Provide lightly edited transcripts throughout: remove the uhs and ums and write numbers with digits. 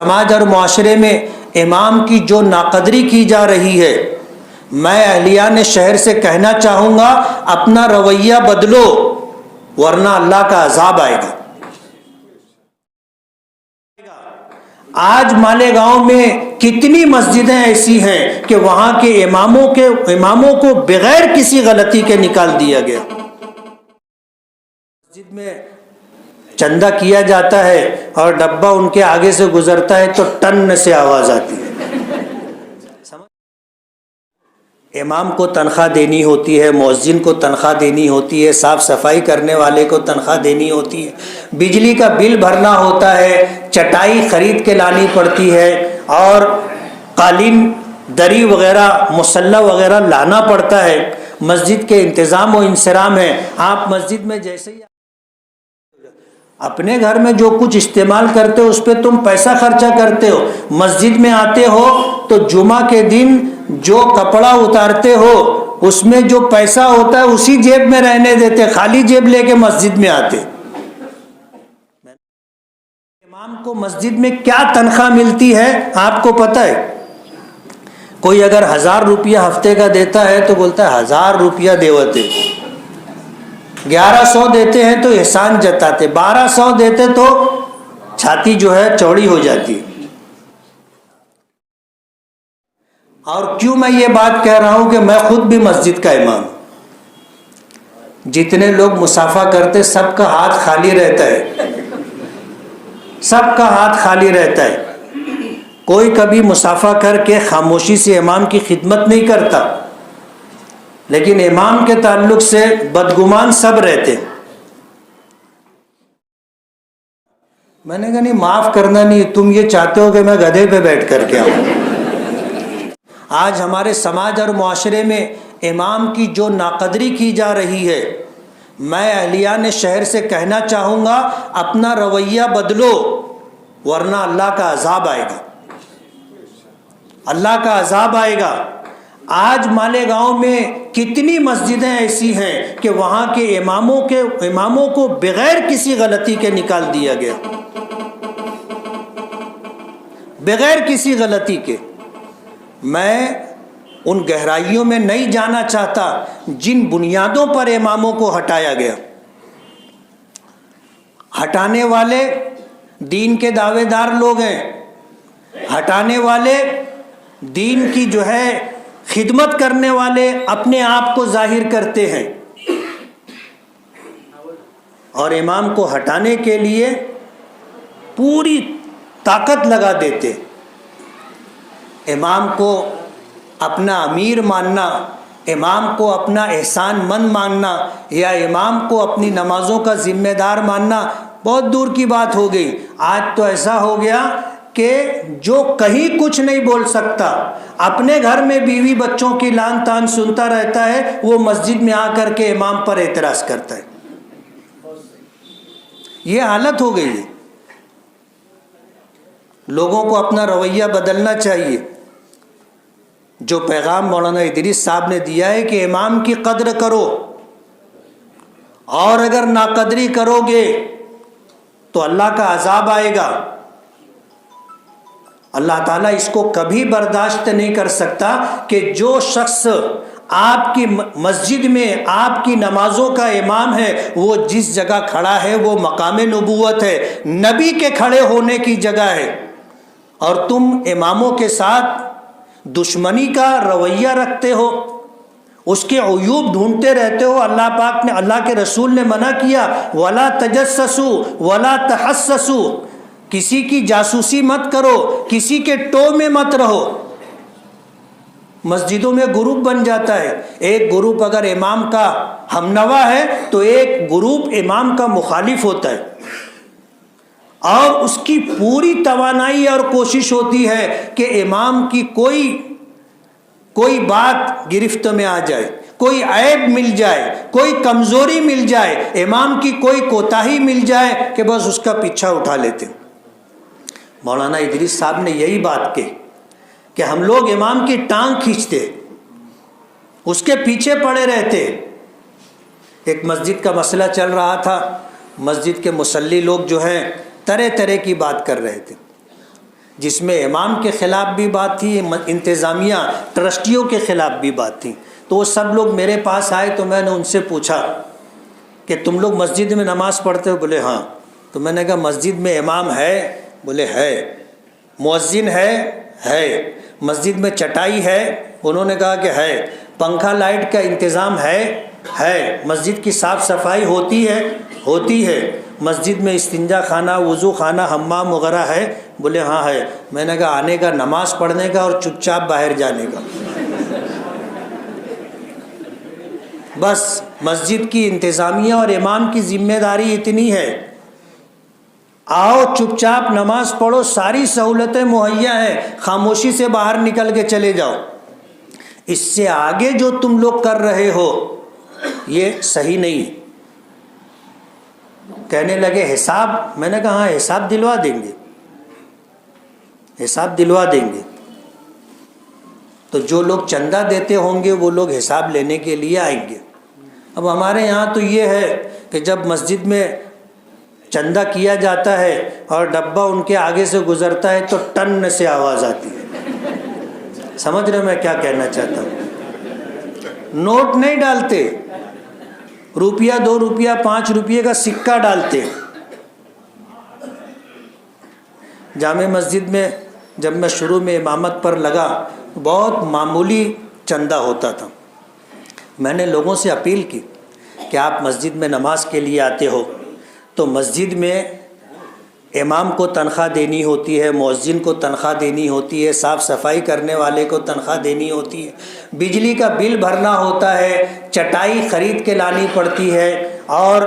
سماج اور معاشرے میں امام کی جو ناقدری کی جا رہی ہے، میں اہلیان شہر سے کہنا چاہوں گا اپنا رویہ بدلو ورنہ اللہ کا عذاب آئے گا۔ آج مالیگاؤں میں کتنی مسجدیں ایسی ہیں کہ وہاں کے اماموں کو بغیر کسی غلطی کے نکال دیا گیا۔ مسجد میں چندہ کیا جاتا ہے اور ڈبہ ان کے آگے سے گزرتا ہے تو ٹن سے آواز آتی ہے۔ امام کو تنخواہ دینی ہوتی ہے، مؤذن کو تنخواہ دینی ہوتی ہے، صاف صفائی کرنے والے کو تنخواہ دینی ہوتی ہے، بجلی کا بل بھرنا ہوتا ہے، چٹائی خرید کے لانی پڑتی ہے اور قالین دری وغیرہ مصلی وغیرہ لانا پڑتا ہے۔ مسجد کے انتظام و انصرام ہے۔ آپ مسجد میں جیسے ہی اپنے گھر میں جو کچھ استعمال کرتے ہو اس پہ تم پیسہ خرچہ کرتے ہو، مسجد میں آتے ہو تو جمعہ کے دن جو کپڑا اتارتے ہو اس میں جو پیسہ ہوتا ہے اسی جیب میں رہنے دیتے، خالی جیب لے کے مسجد میں آتے۔ امام کو مسجد میں کیا تنخواہ ملتی ہے آپ کو پتہ ہے؟ کوئی اگر 1000 روپیہ ہفتے کا دیتا ہے تو بولتا ہے 1000 روپیہ دیوتے، 1100 دیتے ہیں تو احسان جتاتے، 1200 دیتے تو چھاتی جو ہے چوڑی ہو جاتی۔ اور کیوں میں یہ بات کہہ رہا ہوں کہ میں خود بھی مسجد کا امام ہوں۔ جتنے لوگ مصافحہ کرتے سب کا ہاتھ خالی رہتا ہے، سب کا ہاتھ خالی رہتا ہے، کوئی کبھی مصافحہ کر کے خاموشی سے امام کی خدمت نہیں کرتا، لیکن امام کے تعلق سے بدگمان سب رہتے۔ میں نے کہا نہیں معاف کرنا نہیں، تم یہ چاہتے ہو کہ میں گدھے پہ بیٹھ کر کے آؤں۔ آج ہمارے سماج اور معاشرے میں امام کی جو ناقدری کی جا رہی ہے، میں اہلیان شہر سے کہنا چاہوں گا اپنا رویہ بدلو ورنہ اللہ کا عذاب آئے گا، اللہ کا عذاب آئے گا۔ آج مالیگاؤں میں کتنی مسجدیں ایسی ہیں کہ وہاں کے اماموں کو بغیر کسی غلطی کے نکال دیا گیا، بغیر کسی غلطی کے۔ میں ان گہرائیوں میں نہیں جانا چاہتا جن بنیادوں پر اماموں کو ہٹایا گیا۔ ہٹانے والے دین کے دعوے دار لوگ ہیں، ہٹانے والے دین کی جو ہے خدمت کرنے والے اپنے آپ کو ظاہر کرتے ہیں، اور امام کو ہٹانے کے لیے پوری طاقت لگا دیتے۔ امام کو اپنا امیر ماننا، امام کو اپنا احسان مند ماننا یا امام کو اپنی نمازوں کا ذمہ دار ماننا بہت دور کی بات ہو گئی۔ آج تو ایسا ہو گیا کہ جو کہیں کچھ نہیں بول سکتا، اپنے گھر میں بیوی بچوں کی لان تان سنتا رہتا ہے، وہ مسجد میں آ کر کے امام پر اعتراض کرتا ہے۔ یہ حالت ہو گئی ہے۔ لوگوں کو اپنا رویہ بدلنا چاہیے۔ جو پیغام مولانا ادریس صاحب نے دیا ہے کہ امام کی قدر کرو، اور اگر ناقدری کرو گے تو اللہ کا عذاب آئے گا۔ اللہ تعالیٰ اس کو کبھی برداشت نہیں کر سکتا کہ جو شخص آپ کی مسجد میں آپ کی نمازوں کا امام ہے، وہ جس جگہ کھڑا ہے وہ مقام نبوت ہے، نبی کے کھڑے ہونے کی جگہ ہے، اور تم اماموں کے ساتھ دشمنی کا رویہ رکھتے ہو، اس کے عیوب ڈھونڈتے رہتے ہو۔ اللہ پاک نے، اللہ کے رسول نے منع کیا، وَلَا تَجَسَّسُوا وَلَا تَحَسَّسُوا، کسی کی جاسوسی مت کرو، کسی کے ٹو میں مت رہو۔ مسجدوں میں گروپ بن جاتا ہے، ایک گروپ اگر امام کا ہمنوا ہے تو ایک گروپ امام کا مخالف ہوتا ہے، اور اس کی پوری توانائی اور کوشش ہوتی ہے کہ امام کی کوئی بات گرفت میں آ جائے، کوئی عیب مل جائے، کوئی کمزوری مل جائے، امام کی کوئی کوتاہی مل جائے کہ بس اس کا پیچھا اٹھا لیتے۔ مولانا ادریس صاحب نے یہی بات کہی کہ ہم لوگ امام کی ٹانگ کھینچتے، اس کے پیچھے پڑے رہتے۔ ایک مسجد کا مسئلہ چل رہا تھا، مسجد کے مصلی لوگ جو ہیں طرح طرح کی بات کر رہے تھے۔ جس میں امام کے خلاف بھی بات تھی، انتظامیہ ٹرسٹیوں کے خلاف بھی بات تھی. تو وہ سب لوگ میرے پاس آئے تو میں نے ان سے پوچھا کہ تم لوگ مسجد میں نماز پڑھتے ہو؟ بولے ہاں. تو میں نے کہا مسجد میں امام ہے؟ بولے ہے. مؤذن ہے. مسجد میں چٹائی ہے؟ انہوں نے کہا کہ ہے. پنکھا لائٹ کا انتظام ہے. مسجد کی صاف صفائی ہوتی ہے. مسجد میں استنجا خانہ، وضو خانہ، حمام وغیرہ ہے؟ بولے ہاں ہے. میں نے کہا آنے کا نماز پڑھنے کا اور چپ چاپ باہر جانے کا. بس مسجد کی انتظامیہ اور امام کی ذمہ داری اتنی ہے، آؤ چپ چاپ نماز پڑھو، ساری سہولتیں مہیا ہیں، خاموشی سے باہر نکل کے چلے جاؤ. اس سے آگے جو تم لوگ کر رہے ہو یہ صحیح نہیں. کہنے لگے حساب؟ میں نے کہا ہاں حساب دلوا دیں گے. تو جو لوگ چندہ دیتے ہوں گے وہ لوگ حساب لینے کے لیے آئیں گے. اب ہمارے یہاں تو یہ ہے کہ جب مسجد میں چندہ کیا جاتا ہے اور ڈبہ ان کے آگے سے گزرتا ہے تو ٹن سے آواز آتی ہے. سمجھ رہے میں کیا کہنا چاہتا ہوں؟ نوٹ نہیں ڈالتے، روپیہ 2 روپیہ 5 روپیے کا سکہ ڈالتے. جامع مسجد میں جب میں شروع میں امامت پر لگا بہت معمولی چندہ ہوتا تھا. میں نے لوگوں سے اپیل کی کہ آپ مسجد میں نماز کے لیے آتے ہو تو مسجد میں امام کو تنخواہ دینی ہوتی ہے، مؤذن کو تنخواہ دینی ہوتی ہے، صاف صفائی کرنے والے کو تنخواہ دینی ہوتی ہے، بجلی کا بل بھرنا ہوتا ہے، چٹائی خرید کے لانی پڑتی ہے، اور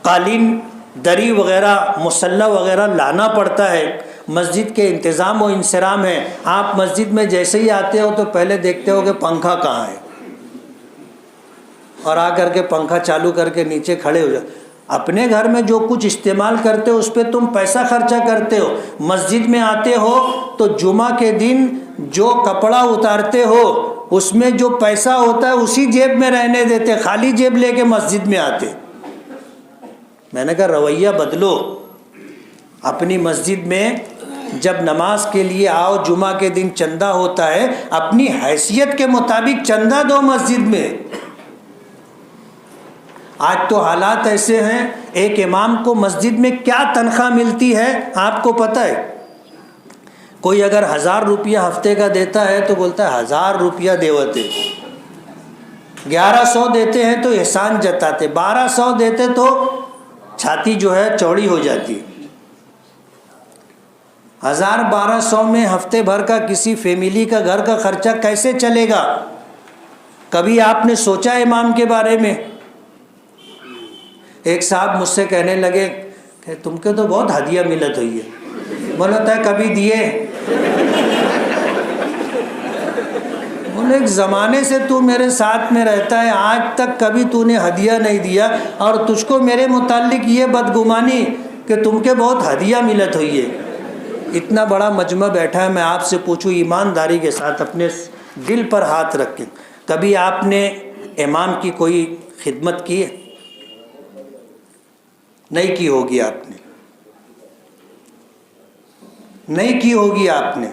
قالین، دری وغیرہ، مصلی وغیرہ لانا پڑتا ہے. مسجد کے انتظام و انصرام ہے. آپ مسجد میں جیسے ہی آتے ہو تو پہلے دیکھتے ہو کہ پنکھا کہاں ہے، اور آ کر کے پنکھا چالو کر کے نیچے کھڑے ہو جاؤ. اپنے گھر میں جو کچھ استعمال کرتے ہو اس پہ تم پیسہ خرچہ کرتے ہو. مسجد میں آتے ہو تو جمعہ کے دن جو کپڑا اتارتے ہو اس میں جو پیسہ ہوتا ہے اسی جیب میں رہنے دیتے، خالی جیب لے کے مسجد میں آتے. میں نے کہا رویہ بدلو. اپنی مسجد میں جب نماز کے لیے آؤ، جمعہ کے دن چندہ ہوتا ہے، اپنی حیثیت کے مطابق چندہ دو مسجد میں. آج تو حالات ایسے ہیں، ایک امام کو مسجد میں کیا تنخواہ ملتی ہے آپ کو پتہ ہے؟ کوئی اگر 1000 روپیہ ہفتے کا دیتا ہے تو بولتا ہے 1000 روپیہ دیوتے. 1100 دیتے ہیں تو احسان جتاتے، 1200 دیتے تو چھاتی جو ہے چوڑی ہو جاتی. 1200 میں ہفتے بھر کا کسی فیملی کا گھر کا خرچہ کیسے چلے گا؟ کبھی آپ نے سوچا امام کے بارے میں؟ ایک صاحب مجھ سے کہنے لگے کہ تم کے تو بہت ہدیہ ملت ہوئی ہے. بولا تھا کبھی دیے؟ بولے ایک زمانے سے تو میرے ساتھ میں رہتا ہے، آج تک کبھی تو نے ہدیہ نہیں دیا، اور تجھ کو میرے متعلق یہ بدگمانی کہ تم کے بہت ہدیہ ملت ہوئی ہے. اتنا بڑا مجمع بیٹھا ہے، میں آپ سے پوچھوں ایمانداری کے ساتھ اپنے دل پر ہاتھ رکھ کے، کبھی آپ نے امام کی کوئی خدمت کی ہے؟ نہیں کی ہوگی آپ نے، نہیں کی ہوگی آپ نے.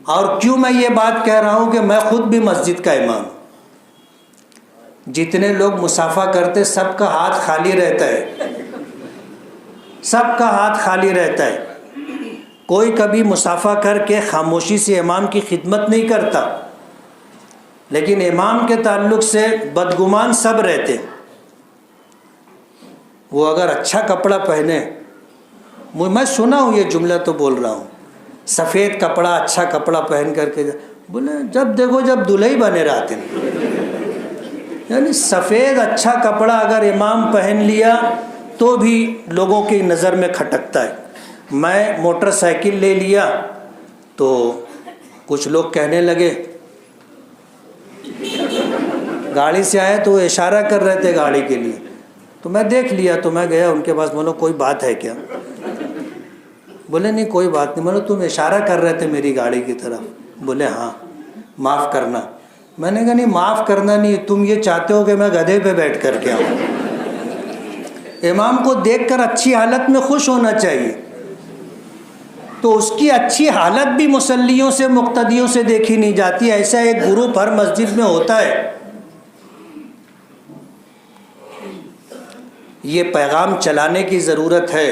اور کیوں میں یہ بات کہہ رہا ہوں کہ میں خود بھی مسجد کا امام. جتنے لوگ مصافحہ کرتے سب کا ہاتھ خالی رہتا ہے، سب کا ہاتھ خالی رہتا ہے. کوئی کبھی مصافحہ کر کے خاموشی سے امام کی خدمت نہیں کرتا، لیکن امام کے تعلق سے بدگمان سب رہتے. وہ اگر اچھا کپڑا پہنے، میں سنا ہوں یہ جملہ تو بول رہا ہوں، سفید کپڑا، اچھا کپڑا پہن کر کے بولے جب دیکھو جب دلہے بنے رہتے ہیں. یعنی سفید اچھا کپڑا اگر امام پہن لیا تو بھی لوگوں کی نظر میں کھٹکتا ہے. میں موٹر سائیکل لے لیا تو کچھ لوگ کہنے لگے، گاڑی سے آئے تو وہ اشارہ کر رہے تھے گاڑی کے لیے، تو میں دیکھ لیا تو میں گیا ان کے پاس. بولو کوئی بات ہے کیا؟ بولے نہیں کوئی بات نہیں. بولو تم اشارہ کر رہے تھے میری گاڑی کی طرف. بولے ہاں معاف کرنا. میں نے کہا نہیں معاف کرنا نہیں، تم یہ چاہتے ہو کہ میں گدھے پہ بیٹھ کر کے آؤں. امام کو دیکھ کر اچھی حالت میں خوش ہونا چاہیے. تو اس کی اچھی حالت بھی مصلیوں سے مقتدیوں سے دیکھی نہیں جاتی. ایسا ایک گروپ ہر مسجد میں ہوتا ہے. یہ پیغام چلانے کی ضرورت ہے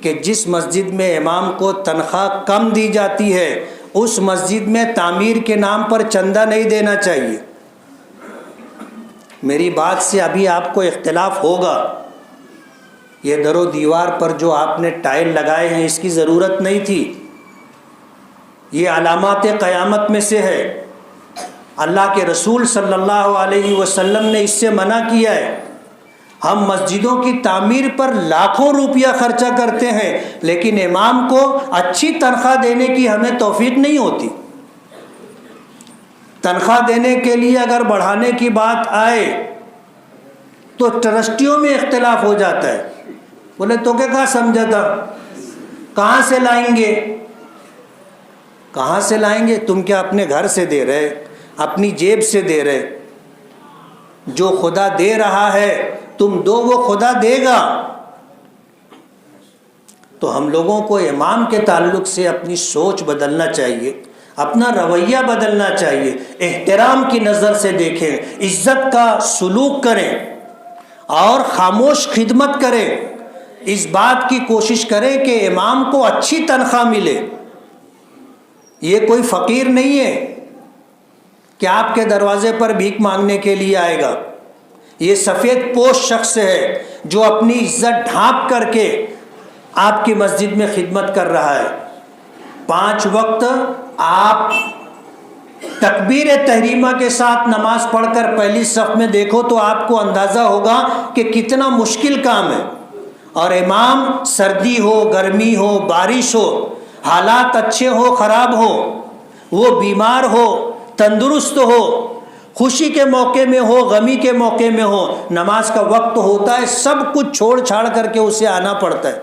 کہ جس مسجد میں امام کو تنخواہ کم دی جاتی ہے اس مسجد میں تعمیر کے نام پر چندہ نہیں دینا چاہیے. میری بات سے ابھی آپ کو اختلاف ہوگا. یہ در و دیوار پر جو آپ نے ٹائل لگائے ہیں اس کی ضرورت نہیں تھی. یہ علامات قیامت میں سے ہے. اللہ کے رسول صلی اللہ علیہ وسلم نے اس سے منع کیا ہے. ہم مسجدوں کی تعمیر پر لاکھوں روپیہ خرچہ کرتے ہیں لیکن امام کو اچھی تنخواہ دینے کی ہمیں توفیق نہیں ہوتی. تنخواہ دینے کے لیے اگر بڑھانے کی بات آئے تو ٹرسٹیوں میں اختلاف ہو جاتا ہے. بولے تو کیا سمجھا تھا, کہاں سے لائیں گے, کہاں سے لائیں گے؟ تم کیا اپنے گھر سے دے رہے, اپنی جیب سے دے رہے؟ جو خدا دے رہا ہے تم دو, وہ خدا دے گا. تو ہم لوگوں کو امام کے تعلق سے اپنی سوچ بدلنا چاہیے, اپنا رویہ بدلنا چاہیے. احترام کی نظر سے دیکھیں, عزت کا سلوک کریں اور خاموش خدمت کریں. اس بات کی کوشش کریں کہ امام کو اچھی تنخواہ ملے. یہ کوئی فقیر نہیں ہے کہ آپ کے دروازے پر بھیک مانگنے کے لیے آئے گا. یہ سفید پوش شخص ہے جو اپنی عزت ڈھانپ کر کے آپ کی مسجد میں خدمت کر رہا ہے. 5 وقت آپ تکبیر تحریمہ کے ساتھ نماز پڑھ کر پہلی صف میں دیکھو تو آپ کو اندازہ ہوگا کہ کتنا مشکل کام ہے. اور امام سردی ہو, گرمی ہو, بارش ہو, حالات اچھے ہو خراب ہو, وہ بیمار ہو تندرست ہو, خوشی کے موقع میں ہو غمی کے موقع میں ہو, نماز کا وقت ہوتا ہے, سب کچھ چھوڑ چھاڑ کر کے اسے آنا پڑتا ہے.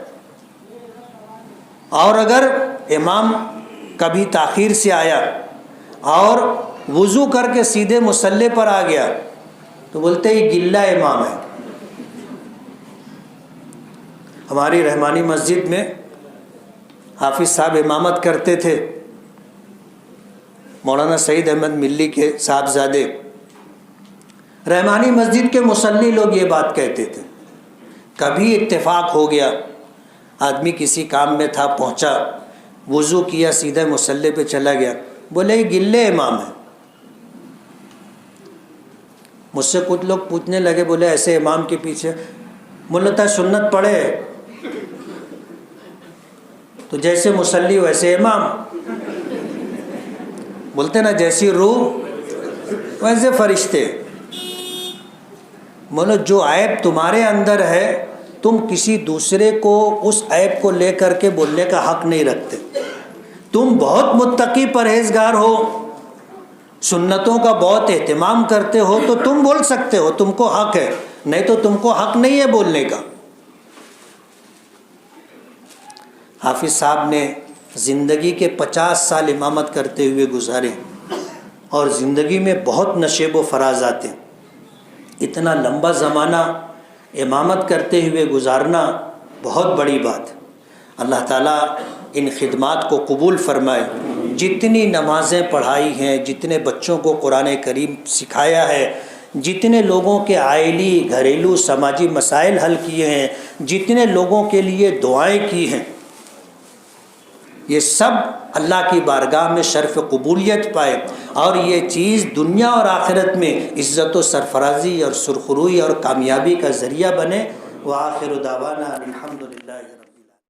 اور اگر امام کبھی تاخیر سے آیا اور وضو کر کے سیدھے مصلی پر آ گیا تو بولتے یہ گلہ امام ہے. ہماری رحمانی مسجد میں حافظ صاحب امامت کرتے تھے, مولانا سعید احمد ملی کے صاحبزادے. رحمانی مسجد کے مصلی لوگ یہ بات کہتے تھے. کبھی اتفاق ہو گیا, آدمی کسی کام میں تھا, پہنچا, وضو کیا, سیدھے مصلی پہ چلا گیا, بولے یہ گلے امام ہے. مجھ سے کچھ لوگ پوچھنے لگے, بولے ایسے امام کے پیچھے ملتا سنت پڑھے تو جیسے مصلی ویسے امام. بولتے نا جیسی روح ویسے فرشتے. بولو جو عیب تمہارے اندر ہے تم کسی دوسرے کو اس عیب کو لے کر کے بولنے کا حق نہیں رکھتے. تم بہت متقی پرہیزگار ہو, سنتوں کا بہت اہتمام کرتے ہو تو تم بول سکتے ہو, تم کو حق ہے, نہیں تو تم کو حق نہیں ہے بولنے کا. حافظ صاحب نے زندگی کے 50 سال امامت کرتے ہوئے گزارے اور زندگی میں بہت نشیب و فراز آتے. اتنا لمبا زمانہ امامت کرتے ہوئے گزارنا بہت بڑی بات. اللہ تعالیٰ ان خدمات کو قبول فرمائے. جتنی نمازیں پڑھائی ہیں, جتنے بچوں کو قرآن کریم سکھایا ہے, جتنے لوگوں کے عائلی گھریلو سماجی مسائل حل کیے ہیں, جتنے لوگوں کے لیے دعائیں کی ہیں, یہ سب اللہ کی بارگاہ میں شرف قبولیت پائے اور یہ چیز دنیا اور آخرت میں عزت و سرفرازی اور سرخروئی اور کامیابی کا ذریعہ بنے. وآخر دعوانا الحمدللہ.